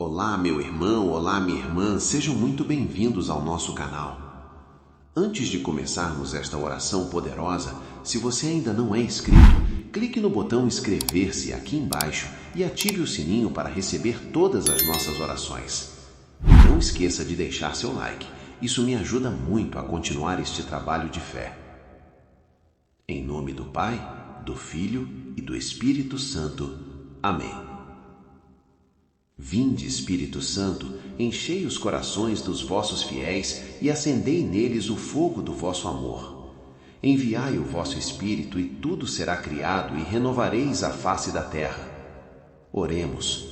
Olá, meu irmão, olá, minha irmã, sejam muito bem-vindos ao nosso canal. Antes de começarmos esta oração poderosa, se você ainda não é inscrito, clique no botão inscrever-se aqui embaixo e ative o sininho para receber todas as nossas orações. E não esqueça de deixar seu like, isso me ajuda muito a continuar este trabalho de fé. Em nome do Pai, do Filho e do Espírito Santo. Amém. Vinde, Espírito Santo, enchei os corações dos vossos fiéis e acendei neles o fogo do vosso amor. Enviai o vosso Espírito e tudo será criado e renovareis a face da terra. Oremos.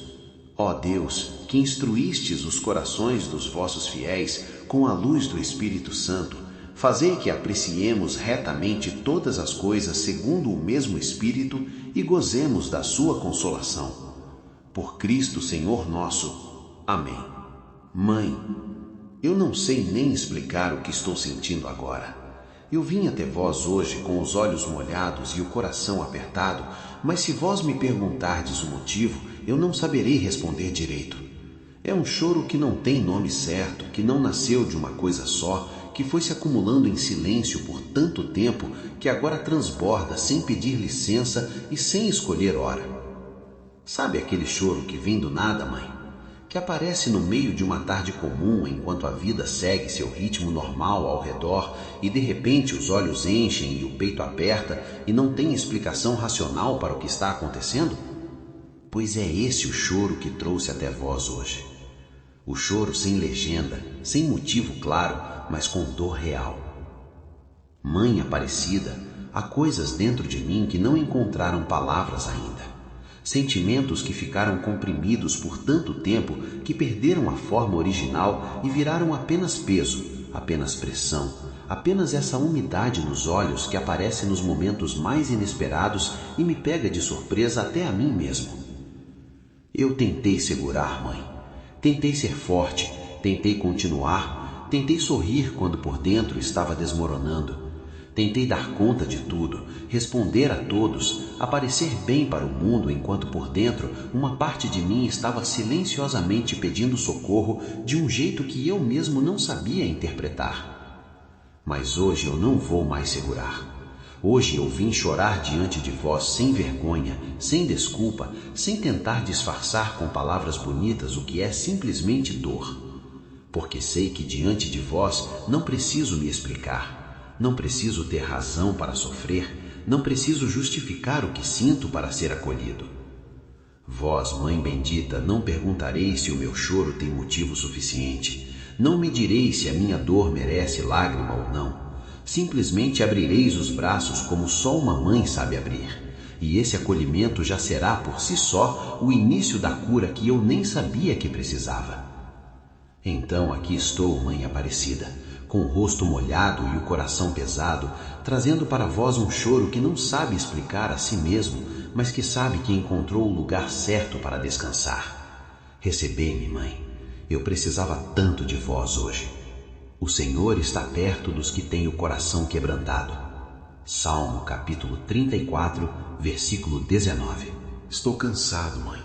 Ó Deus, que instruístes os corações dos vossos fiéis com a luz do Espírito Santo, fazei que apreciemos retamente todas as coisas segundo o mesmo Espírito e gozemos da sua consolação. Por Cristo Senhor nosso. Amém. Mãe, eu não sei nem explicar o que estou sentindo agora. Eu vim até vós hoje com os olhos molhados e o coração apertado, mas se vós me perguntardes o motivo, eu não saberei responder direito. É um choro que não tem nome certo, que não nasceu de uma coisa só, que foi se acumulando em silêncio por tanto tempo que agora transborda sem pedir licença e sem escolher hora. Sabe aquele choro que vem do nada, mãe? Que aparece no meio de uma tarde comum enquanto a vida segue seu ritmo normal ao redor e de repente os olhos enchem e o peito aperta e não tem explicação racional para o que está acontecendo? Pois é esse o choro que trouxe até vós hoje. O choro sem legenda, sem motivo claro, mas com dor real. Mãe Aparecida, há coisas dentro de mim que não encontraram palavras ainda. Sentimentos que ficaram comprimidos por tanto tempo que perderam a forma original e viraram apenas peso, apenas pressão, apenas essa umidade nos olhos que aparece nos momentos mais inesperados e me pega de surpresa até a mim mesmo. Eu tentei segurar, mãe. Tentei ser forte, tentei continuar, tentei sorrir quando por dentro estava desmoronando. Tentei dar conta de tudo, responder a todos, aparecer bem para o mundo enquanto por dentro uma parte de mim estava silenciosamente pedindo socorro de um jeito que eu mesmo não sabia interpretar. Mas hoje eu não vou mais segurar. Hoje eu vim chorar diante de vós sem vergonha, sem desculpa, sem tentar disfarçar com palavras bonitas o que é simplesmente dor. Porque sei que diante de vós não preciso me explicar. Não preciso ter razão para sofrer, não preciso justificar o que sinto para ser acolhido. Vós, Mãe bendita, não perguntareis se o meu choro tem motivo suficiente. Não me direis se a minha dor merece lágrima ou não. Simplesmente abrireis os braços como só uma mãe sabe abrir. E esse acolhimento já será por si só o início da cura que eu nem sabia que precisava. Então aqui estou, Mãe Aparecida, com o rosto molhado e o coração pesado, trazendo para vós um choro que não sabe explicar a si mesmo, mas que sabe que encontrou o lugar certo para descansar. Recebei-me, mãe. Eu precisava tanto de vós hoje. O Senhor está perto dos que têm o coração quebrantado. Salmo capítulo 34, versículo 19. Estou cansado, mãe.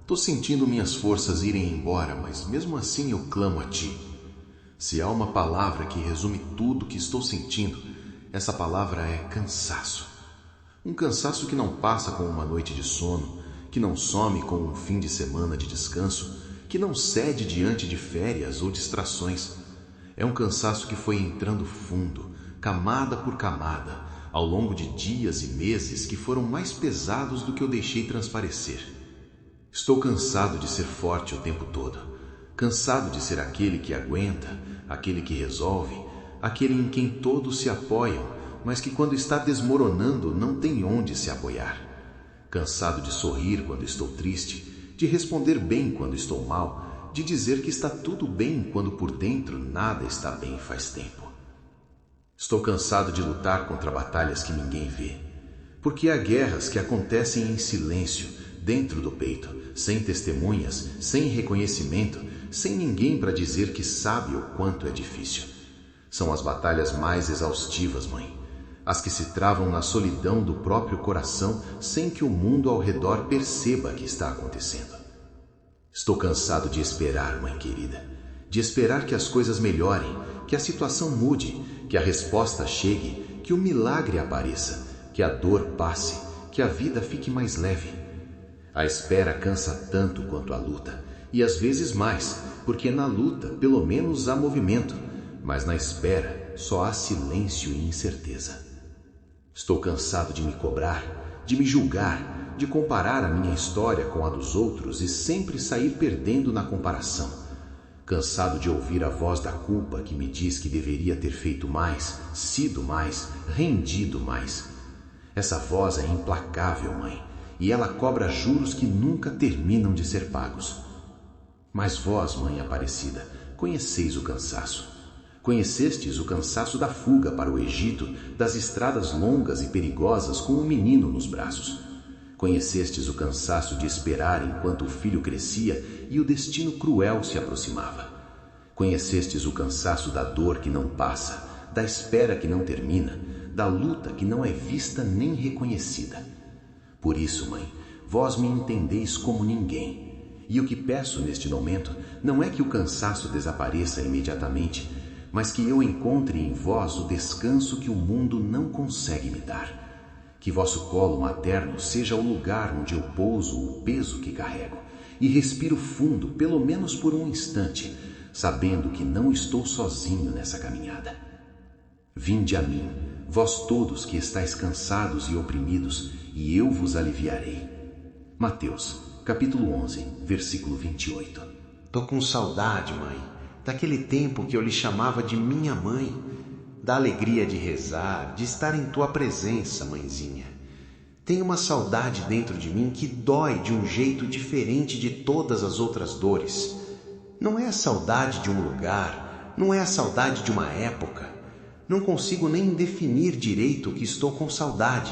Estou sentindo minhas forças irem embora, mas mesmo assim eu clamo a ti. Se há uma palavra que resume tudo que estou sentindo, essa palavra é cansaço. Um cansaço que não passa com uma noite de sono, que não some com um fim de semana de descanso, que não cede diante de férias ou distrações. É um cansaço que foi entrando fundo, camada por camada, ao longo de dias e meses que foram mais pesados do que eu deixei transparecer. Estou cansado de ser forte o tempo todo, cansado de ser aquele que aguenta, aquele que resolve, aquele em quem todos se apoiam, mas que quando está desmoronando não tem onde se apoiar. Cansado de sorrir quando estou triste, de responder bem quando estou mal, de dizer que está tudo bem quando por dentro nada está bem faz tempo. Estou cansado de lutar contra batalhas que ninguém vê, porque há guerras que acontecem em silêncio, dentro do peito, sem testemunhas, sem reconhecimento, sem ninguém para dizer que sabe o quanto é difícil. São as batalhas mais exaustivas, mãe, as que se travam na solidão do próprio coração sem que o mundo ao redor perceba que está acontecendo. Estou cansado de esperar, mãe querida. De esperar que as coisas melhorem, que a situação mude, que a resposta chegue, que o milagre apareça, que a dor passe, que a vida fique mais leve. A espera cansa tanto quanto a luta, e às vezes mais, porque na luta pelo menos há movimento, mas na espera só há silêncio e incerteza. Estou cansado de me cobrar, de me julgar, de comparar a minha história com a dos outros e sempre sair perdendo na comparação. Cansado de ouvir a voz da culpa que me diz que deveria ter feito mais, sido mais, rendido mais. Essa voz é implacável, mãe, e ela cobra juros que nunca terminam de ser pagos. Mas vós, mãe Aparecida, conheceis o cansaço. Conhecestes o cansaço da fuga para o Egito, das estradas longas e perigosas com um menino nos braços. Conhecestes o cansaço de esperar enquanto o filho crescia e o destino cruel se aproximava. Conhecestes o cansaço da dor que não passa, da espera que não termina, da luta que não é vista nem reconhecida. Por isso, mãe, vós me entendeis como ninguém. E o que peço neste momento não é que o cansaço desapareça imediatamente, mas que eu encontre em vós o descanso que o mundo não consegue me dar. Que vosso colo materno seja o lugar onde eu pouso o peso que carrego e respiro fundo, pelo menos por um instante, sabendo que não estou sozinho nessa caminhada. Vinde a mim, vós todos que estáis cansados e oprimidos, e eu vos aliviarei. Mateus, capítulo 11, versículo 28. Tô com saudade, mãe, daquele tempo que eu lhe chamava de minha mãe, da alegria de rezar, de estar em tua presença, mãezinha. Tenho uma saudade dentro de mim que dói de um jeito diferente de todas as outras dores. Não é a saudade de um lugar, não é a saudade de uma época. Não consigo nem definir direito o que estou com saudade.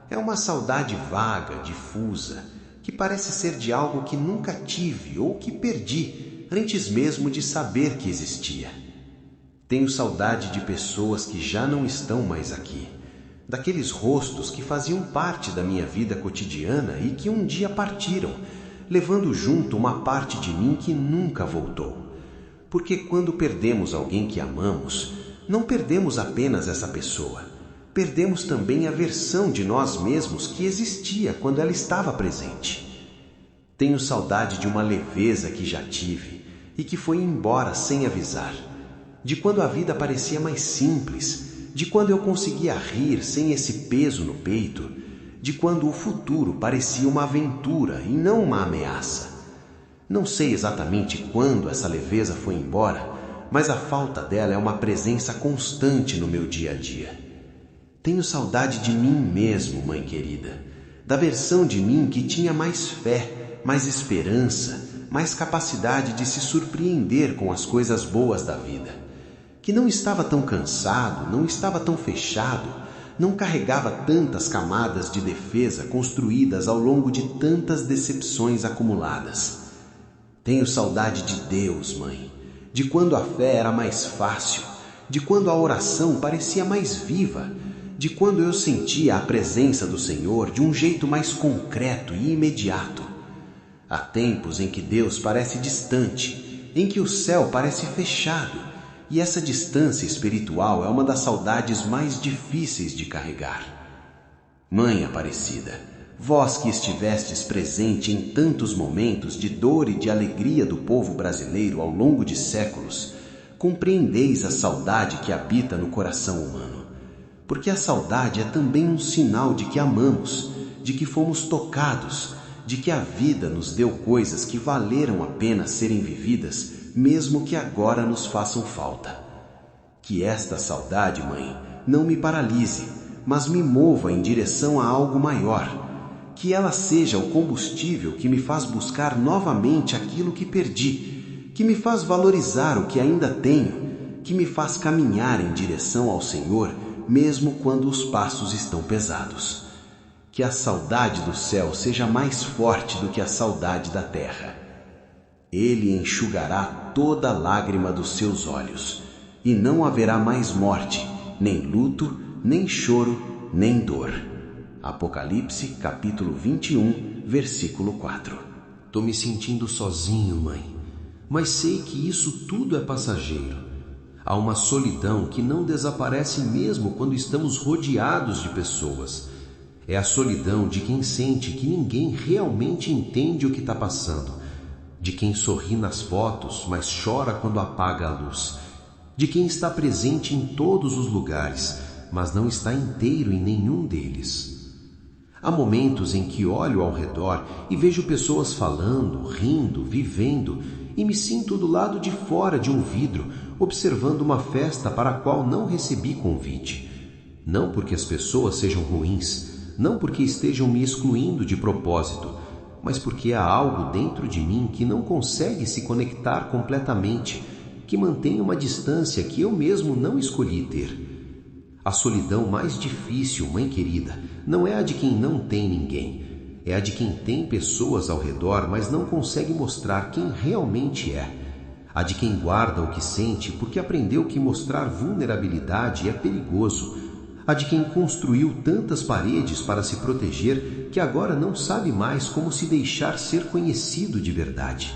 É uma saudade vaga, difusa, que parece ser de algo que nunca tive ou que perdi, antes mesmo de saber que existia. Tenho saudade de pessoas que já não estão mais aqui, daqueles rostos que faziam parte da minha vida cotidiana e que um dia partiram, levando junto uma parte de mim que nunca voltou. Porque quando perdemos alguém que amamos, não perdemos apenas essa pessoa, perdemos também a versão de nós mesmos que existia quando ela estava presente. Tenho saudade de uma leveza que já tive e que foi embora sem avisar, de quando a vida parecia mais simples, de quando eu conseguia rir sem esse peso no peito, de quando o futuro parecia uma aventura e não uma ameaça. Não sei exatamente quando essa leveza foi embora, mas a falta dela é uma presença constante no meu dia a dia. Tenho saudade de mim mesmo, mãe querida, da versão de mim que tinha mais fé, mais esperança, mais capacidade de se surpreender com as coisas boas da vida, que não estava tão cansado, não estava tão fechado, não carregava tantas camadas de defesa construídas ao longo de tantas decepções acumuladas. Tenho saudade de Deus, mãe, de quando a fé era mais fácil, de quando a oração parecia mais viva, de quando eu sentia a presença do Senhor de um jeito mais concreto e imediato. Há tempos em que Deus parece distante, em que o céu parece fechado, e essa distância espiritual é uma das saudades mais difíceis de carregar. Mãe Aparecida, vós que estivestes presente em tantos momentos de dor e de alegria do povo brasileiro ao longo de séculos, compreendeis a saudade que habita no coração humano. Porque a saudade é também um sinal de que amamos, de que fomos tocados, de que a vida nos deu coisas que valeram a pena serem vividas, mesmo que agora nos façam falta. Que esta saudade, mãe, não me paralise, mas me mova em direção a algo maior. Que ela seja o combustível que me faz buscar novamente aquilo que perdi, que me faz valorizar o que ainda tenho, que me faz caminhar em direção ao Senhor, mesmo quando os passos estão pesados. Que a saudade do céu seja mais forte do que a saudade da terra. Ele enxugará toda lágrima dos seus olhos, e não haverá mais morte, nem luto, nem choro, nem dor. Apocalipse, capítulo 21, versículo 4. Tô me sentindo sozinho, mãe, mas sei que isso tudo é passageiro. Há uma solidão que não desaparece mesmo quando estamos rodeados de pessoas. É a solidão de quem sente que ninguém realmente entende o que está passando, de quem sorri nas fotos, mas chora quando apaga a luz, de quem está presente em todos os lugares, mas não está inteiro em nenhum deles. Há momentos em que olho ao redor e vejo pessoas falando, rindo, vivendo, e me sinto do lado de fora de um vidro, observando uma festa para a qual não recebi convite. Não porque as pessoas sejam ruins, não porque estejam me excluindo de propósito, mas porque há algo dentro de mim que não consegue se conectar completamente, que mantém uma distância que eu mesmo não escolhi ter. A solidão mais difícil, mãe querida, não é a de quem não tem ninguém. É a de quem tem pessoas ao redor, mas não consegue mostrar quem realmente é. A de quem guarda o que sente porque aprendeu que mostrar vulnerabilidade é perigoso. A de quem construiu tantas paredes para se proteger que agora não sabe mais como se deixar ser conhecido de verdade.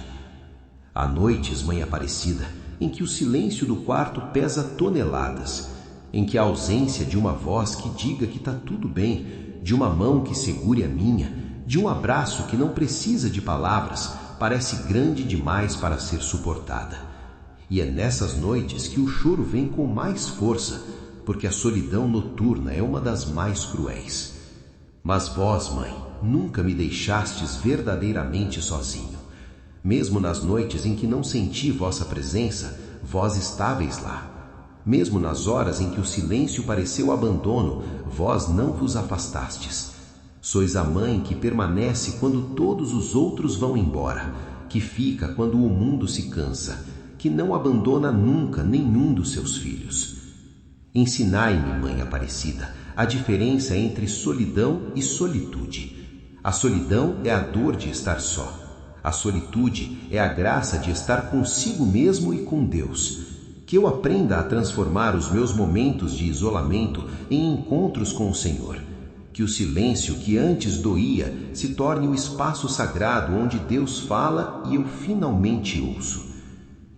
Há noites, mãe Aparecida, em que o silêncio do quarto pesa toneladas, em que a ausência de uma voz que diga que está tudo bem, de uma mão que segure a minha, de um abraço que não precisa de palavras, parece grande demais para ser suportada. E é nessas noites que o choro vem com mais força, porque a solidão noturna é uma das mais cruéis. Mas vós, mãe, nunca me deixastes verdadeiramente sozinho. Mesmo nas noites em que não senti vossa presença, vós estáveis lá. Mesmo nas horas em que o silêncio pareceu abandono, vós não vos afastastes. Sois a mãe que permanece quando todos os outros vão embora, que fica quando o mundo se cansa, que não abandona nunca nenhum dos seus filhos. Ensinai-me, mãe Aparecida, a diferença entre solidão e solitude. A solidão é a dor de estar só. A solitude é a graça de estar consigo mesmo e com Deus. Que eu aprenda a transformar os meus momentos de isolamento em encontros com o Senhor. Que o silêncio que antes doía se torne o espaço sagrado onde Deus fala e eu finalmente ouço.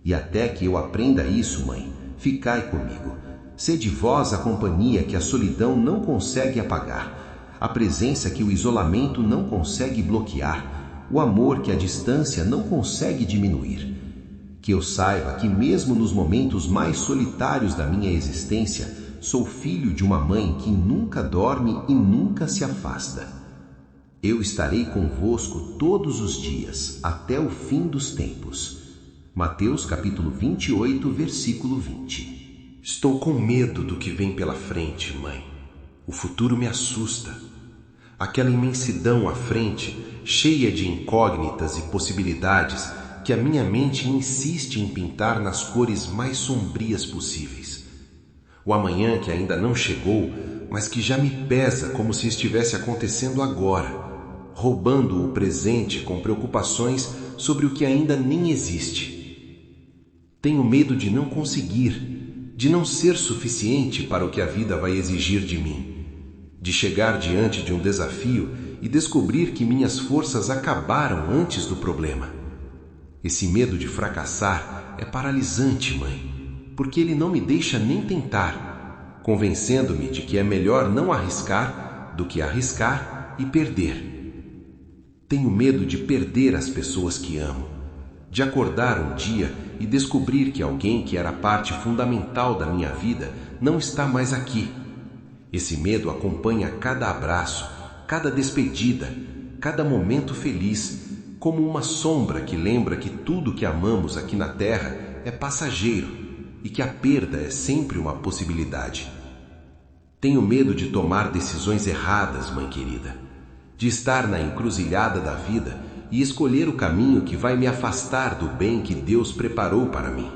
E até que eu aprenda isso, mãe, ficai comigo. Sede vós a companhia que a solidão não consegue apagar, a presença que o isolamento não consegue bloquear, o amor que a distância não consegue diminuir. Que eu saiba que mesmo nos momentos mais solitários da minha existência, sou filho de uma mãe que nunca dorme e nunca se afasta. Eu estarei convosco todos os dias, até o fim dos tempos. Mateus capítulo 28, versículo 20. Estou com medo do que vem pela frente, mãe. O futuro me assusta. Aquela imensidão à frente, cheia de incógnitas e possibilidades, que a minha mente insiste em pintar nas cores mais sombrias possíveis. O amanhã que ainda não chegou, mas que já me pesa como se estivesse acontecendo agora, roubando o presente com preocupações sobre o que ainda nem existe. Tenho medo de não conseguir, de não ser suficiente para o que a vida vai exigir de mim, de chegar diante de um desafio e descobrir que minhas forças acabaram antes do problema. Esse medo de fracassar é paralisante, mãe, porque ele não me deixa nem tentar, convencendo-me de que é melhor não arriscar do que arriscar e perder. Tenho medo de perder as pessoas que amo, de acordar um dia e descobrir que alguém que era parte fundamental da minha vida não está mais aqui. Esse medo acompanha cada abraço, cada despedida, cada momento feliz, como uma sombra que lembra que tudo que amamos aqui na Terra é passageiro e que a perda é sempre uma possibilidade. Tenho medo de tomar decisões erradas, mãe querida, de estar na encruzilhada da vida e escolher o caminho que vai me afastar do bem que Deus preparou para mim,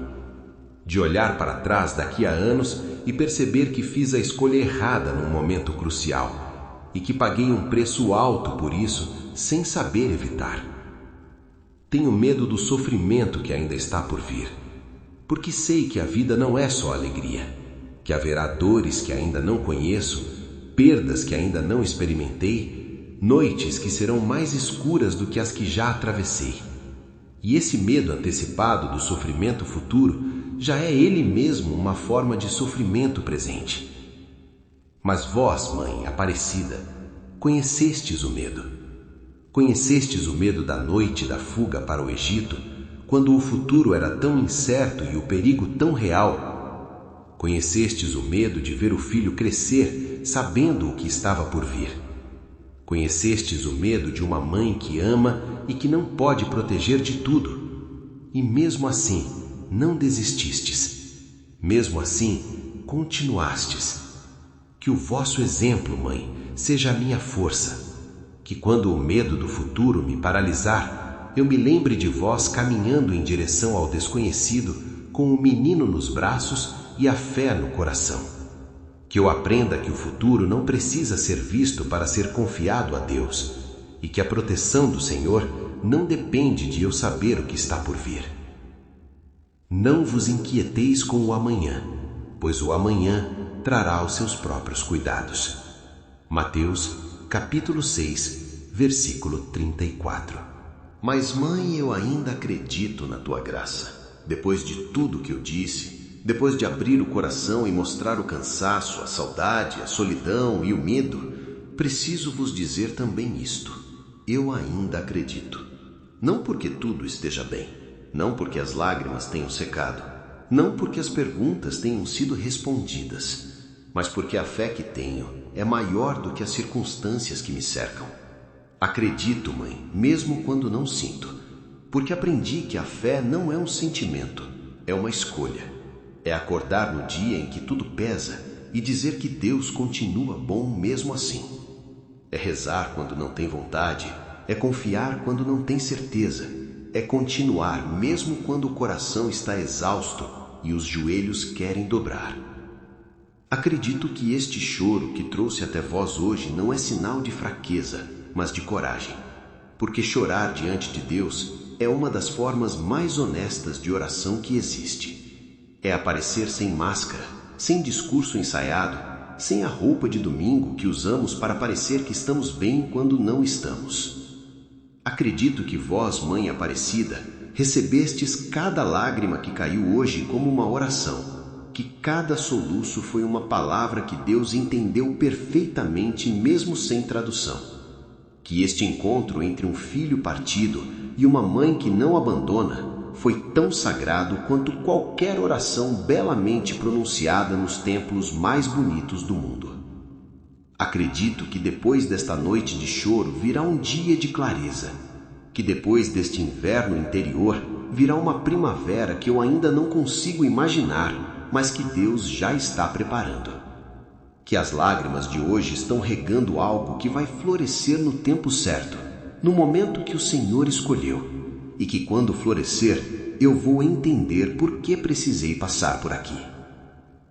de olhar para trás daqui a anos e perceber que fiz a escolha errada num momento crucial e que paguei um preço alto por isso sem saber evitar. Tenho medo do sofrimento que ainda está por vir, porque sei que a vida não é só alegria, que haverá dores que ainda não conheço, perdas que ainda não experimentei, noites que serão mais escuras do que as que já atravessei. E esse medo antecipado do sofrimento futuro já é ele mesmo uma forma de sofrimento presente. Mas vós, Mãe Aparecida, conhecestes o medo. Conhecestes o medo da noite da fuga para o Egito, quando o futuro era tão incerto e o perigo tão real. Conhecestes o medo de ver o filho crescer, sabendo o que estava por vir. Conhecestes o medo de uma mãe que ama e que não pode proteger de tudo. E mesmo assim, não desististes. Mesmo assim, continuastes. Que o vosso exemplo, Mãe, seja a minha força. Que quando o medo do futuro me paralisar, eu me lembre de vós caminhando em direção ao desconhecido com o menino nos braços e a fé no coração. Que eu aprenda que o futuro não precisa ser visto para ser confiado a Deus e que a proteção do Senhor não depende de eu saber o que está por vir. Não vos inquieteis com o amanhã, pois o amanhã trará os seus próprios cuidados. Mateus, capítulo 6, versículo 34. Mas, Mãe, eu ainda acredito na tua graça. Depois de tudo que eu disse, depois de abrir o coração e mostrar o cansaço, a saudade, a solidão e o medo, preciso vos dizer também isto. Eu ainda acredito. Não porque tudo esteja bem, não porque as lágrimas tenham secado, não porque as perguntas tenham sido respondidas, mas porque a fé que tenho é maior do que as circunstâncias que me cercam. Acredito, Mãe, mesmo quando não sinto, porque aprendi que a fé não é um sentimento, é uma escolha. É acordar no dia em que tudo pesa e dizer que Deus continua bom mesmo assim. É rezar quando não tem vontade, é confiar quando não tem certeza, é continuar mesmo quando o coração está exausto e os joelhos querem dobrar. Acredito que este choro que trouxe até vós hoje não é sinal de fraqueza, mas de coragem, porque chorar diante de Deus é uma das formas mais honestas de oração que existe. É aparecer sem máscara, sem discurso ensaiado, sem a roupa de domingo que usamos para parecer que estamos bem quando não estamos. Acredito que vós, Mãe Aparecida, recebestes cada lágrima que caiu hoje como uma oração, que cada soluço foi uma palavra que Deus entendeu perfeitamente mesmo sem tradução. Que este encontro entre um filho partido e uma mãe que não abandona foi tão sagrado quanto qualquer oração belamente pronunciada nos templos mais bonitos do mundo. Acredito que depois desta noite de choro virá um dia de clareza, que depois deste inverno interior virá uma primavera que eu ainda não consigo imaginar, mas que Deus já está preparando. Que as lágrimas de hoje estão regando algo que vai florescer no tempo certo, no momento que o Senhor escolheu, e que quando florescer, eu vou entender por que precisei passar por aqui.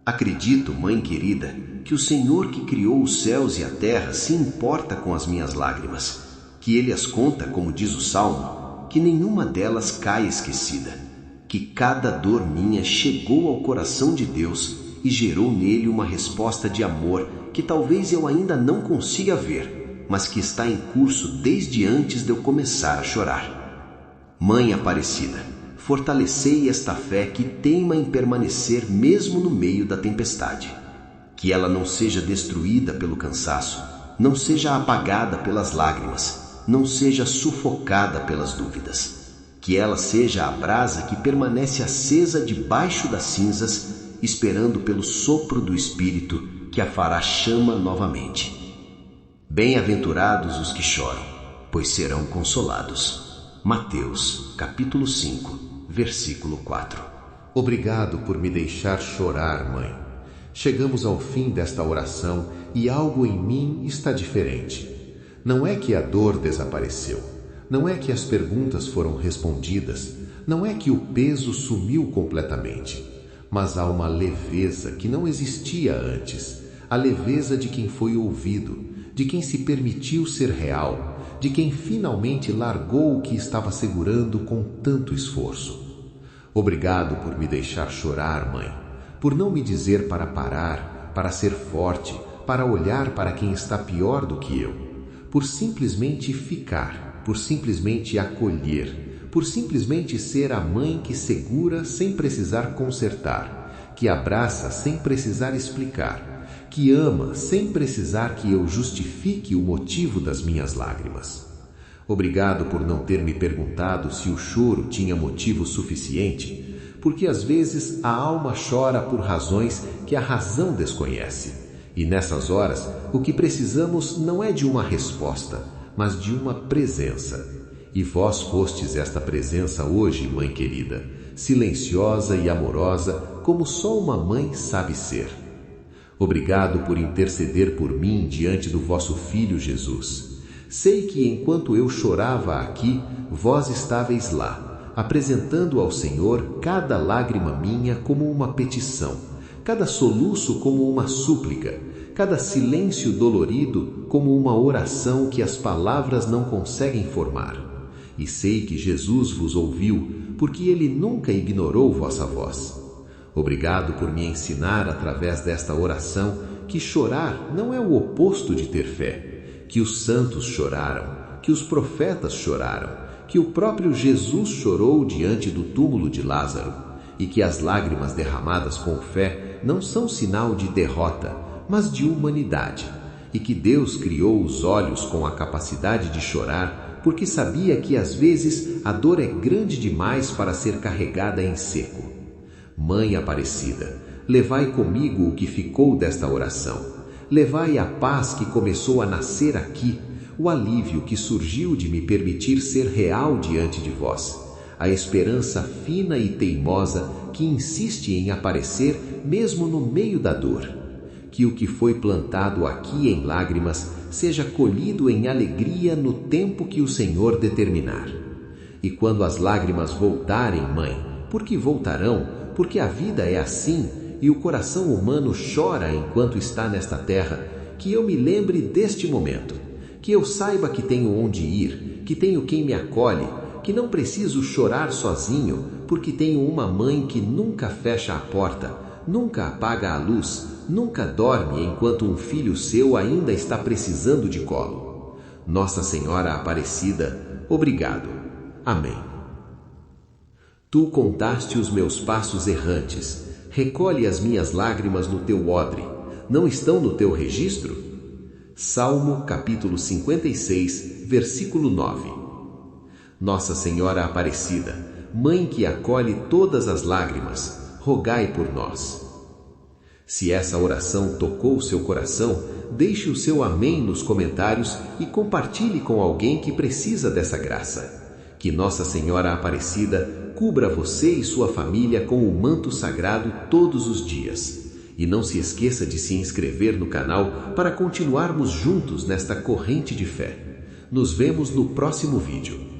Acredito, Mãe querida, que o Senhor que criou os céus e a terra se importa com as minhas lágrimas, que Ele as conta, como diz o Salmo, que nenhuma delas cai esquecida, que cada dor minha chegou ao coração de Deus e gerou nele uma resposta de amor que talvez eu ainda não consiga ver, mas que está em curso desde antes de eu começar a chorar. Mãe Aparecida, fortalecei esta fé que teima em permanecer mesmo no meio da tempestade. Que ela não seja destruída pelo cansaço, não seja apagada pelas lágrimas, não seja sufocada pelas dúvidas. Que ela seja a brasa que permanece acesa debaixo das cinzas, esperando pelo sopro do Espírito que a fará chama novamente. Bem-aventurados os que choram, pois serão consolados. Mateus, capítulo 5, versículo 4. Obrigado por me deixar chorar, Mãe. Chegamos ao fim desta oração e algo em mim está diferente. Não é que a dor desapareceu. Não é que as perguntas foram respondidas, não é que o peso sumiu completamente, mas há uma leveza que não existia antes, a leveza de quem foi ouvido, de quem se permitiu ser real, de quem finalmente largou o que estava segurando com tanto esforço. Obrigado por me deixar chorar, Mãe, por não me dizer para parar, para ser forte, para olhar para quem está pior do que eu, por simplesmente ficar, por simplesmente acolher, por simplesmente ser a mãe que segura sem precisar consertar, que abraça sem precisar explicar, que ama sem precisar que eu justifique o motivo das minhas lágrimas. Obrigado por não ter me perguntado se o choro tinha motivo suficiente, porque às vezes a alma chora por razões que a razão desconhece. E nessas horas, o que precisamos não é de uma resposta, mas de uma presença. E vós fostes esta presença hoje, mãe querida, silenciosa e amorosa, como só uma mãe sabe ser. Obrigado por interceder por mim diante do vosso Filho Jesus. Sei que enquanto eu chorava aqui, vós estáveis lá, apresentando ao Senhor cada lágrima minha como uma petição, cada soluço como uma súplica, cada silêncio dolorido como uma oração que as palavras não conseguem formar. E sei que Jesus vos ouviu, porque Ele nunca ignorou vossa voz. Obrigado por me ensinar através desta oração que chorar não é o oposto de ter fé, que os santos choraram, que os profetas choraram, que o próprio Jesus chorou diante do túmulo de Lázaro, e que as lágrimas derramadas com fé não são sinal de derrota, mas de humanidade, e que Deus criou os olhos com a capacidade de chorar, porque sabia que às vezes a dor é grande demais para ser carregada em seco. Mãe Aparecida, levai comigo o que ficou desta oração. Levai a paz que começou a nascer aqui, o alívio que surgiu de me permitir ser real diante de vós, a esperança fina e teimosa que insiste em aparecer mesmo no meio da dor. Que o que foi plantado aqui em lágrimas seja colhido em alegria no tempo que o Senhor determinar. E quando as lágrimas voltarem, mãe, porque voltarão, porque a vida é assim, e o coração humano chora enquanto está nesta terra, que eu me lembre deste momento, que eu saiba que tenho onde ir, que tenho quem me acolhe, que não preciso chorar sozinho, porque tenho uma mãe que nunca fecha a porta, nunca apaga a luz, nunca dorme enquanto um filho seu ainda está precisando de colo. Nossa Senhora Aparecida, obrigado. Amém. Tu contaste os meus passos errantes, recolhe as minhas lágrimas no teu odre, não estão no teu registro? Salmo capítulo 56, versículo 9. Nossa Senhora Aparecida, Mãe que acolhe todas as lágrimas, rogai por nós. Se essa oração tocou seu coração, deixe o seu amém nos comentários e compartilhe com alguém que precisa dessa graça. Que Nossa Senhora Aparecida cubra você e sua família com o manto sagrado todos os dias. E não se esqueça de se inscrever no canal para continuarmos juntos nesta corrente de fé. Nos vemos no próximo vídeo.